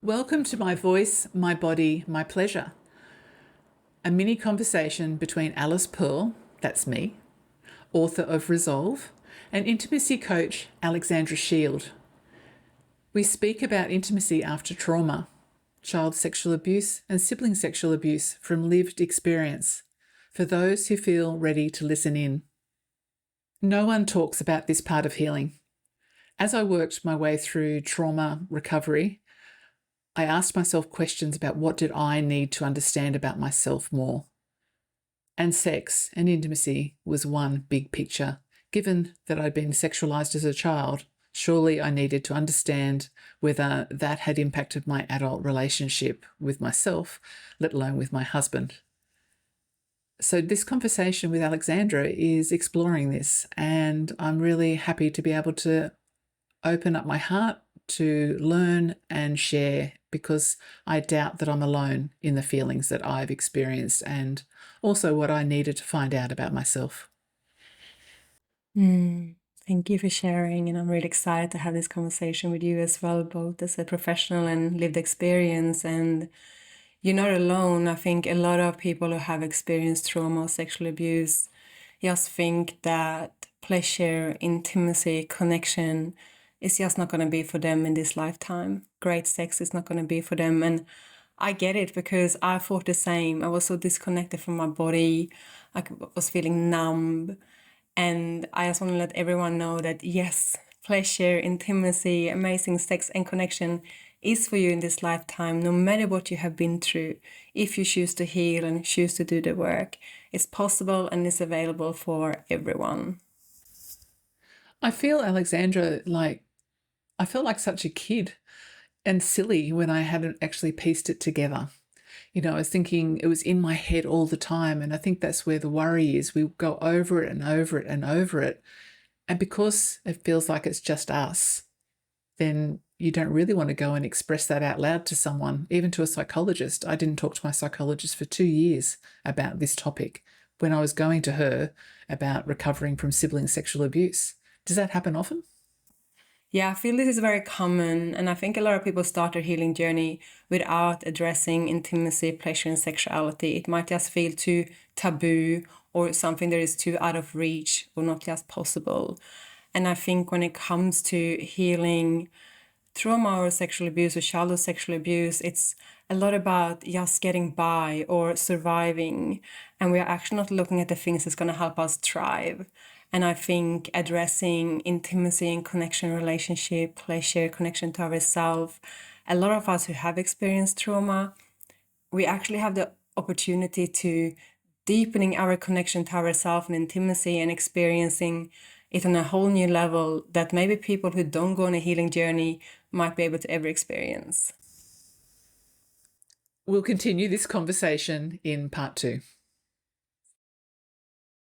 Welcome to My Voice, My Body, My Pleasure, a mini conversation between Alice Perle, that's me, author of Resolve, and intimacy coach Alexandra Shield. We speak about intimacy after trauma, child sexual abuse and sibling sexual abuse from lived experience, for those who feel ready to listen in. No one talks about this part of healing. As I worked my way through trauma recovery, I asked myself questions about what did I need to understand about myself more. And sex and intimacy was one big picture. Given that I'd been sexualized as a child, surely I needed to understand whether that had impacted my adult relationship with myself, let alone with my husband. So this conversation with Alexandra is exploring this, and I'm really happy to be able to open up my heart to learn and share, because I doubt that I'm alone in the feelings that I've experienced and also what I needed to find out about myself. Thank you for sharing, and I'm really excited to have this conversation with you as well, both as a professional and lived experience. And you're not alone. I think a lot of people who have experienced trauma or sexual abuse just think that pleasure, intimacy, connection is just not going to be for them in this lifetime. Great sex is not going to be for them. And I get it, because I thought the same. I was so disconnected from my body. I was feeling numb. And I just want to let everyone know that yes, pleasure, intimacy, amazing sex and connection is for you in this lifetime, no matter what you have been through. If you choose to heal and choose to do the work, it's possible and it's available for everyone. I feel, Alexandra, I felt like such a kid and silly when I hadn't actually pieced it together. I was thinking it was in my head all the time, and I think that's where the worry is. We go over it and over it and over it, and because it feels like it's just us, then you don't really want to go and express that out loud to someone, even to a psychologist. I didn't talk to my psychologist for 2 years about this topic when I was going to her about recovering from sibling sexual abuse. Does that happen often? Yeah, I feel this is very common, and I think a lot of people start their healing journey without addressing intimacy, pleasure, and sexuality. It might just feel too taboo or something that is too out of reach or not just possible. And I think when it comes to healing trauma or sexual abuse or childhood sexual abuse, it's a lot about just getting by or surviving. And we are actually not looking at the things that's going to help us thrive. And I think addressing intimacy and connection, relationship, pleasure, connection to ourselves, a lot of us who have experienced trauma, we actually have the opportunity to deepening our connection to ourselves and intimacy and experiencing it on a whole new level that maybe people who don't go on a healing journey might be able to ever experience. We'll continue this conversation in part 2.